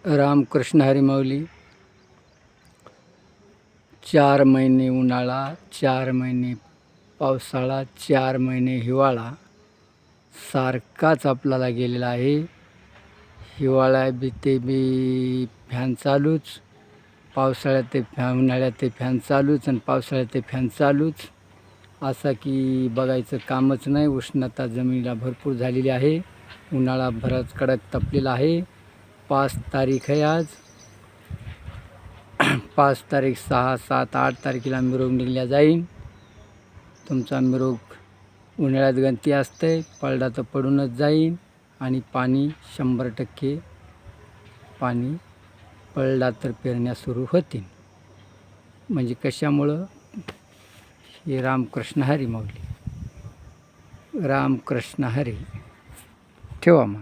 रामकृष्ण हरी माऊली. 4 महिने उन्हाळा, 4 महिने पावसाळा, 4 महिने हिवाळा सारखाच आपल्याला गेलेला आहे. हिवाळ्यात बी ते बी फॅन चालूच, पावसाळ्यात ते उन्हाळ्यात ते फॅन चालूच आणि पावसाळ्यात ते फॅन चालूच. असा की बघायचं कामच नाही. उष्णता जमिनीला भरपूर झालेली आहे. उन्हाळा बराच कडक तपलेला आहे. 5 तारीख आहे आज. 5 तारीख, 6, 7, 8 तारखेला मिरवणूक निघल्या जाईल. तुमचा मिरवणूक उन्हाळ्यात गणती असते, पडला तर पडूनच जाईल. आणि पाणी 100% पाणी पडला तर पेरण्या सुरू होतील. म्हणजे कशामुळं? हे रामकृष्ण हरी माऊली. रामकृष्ण हरी. ठेवा मग.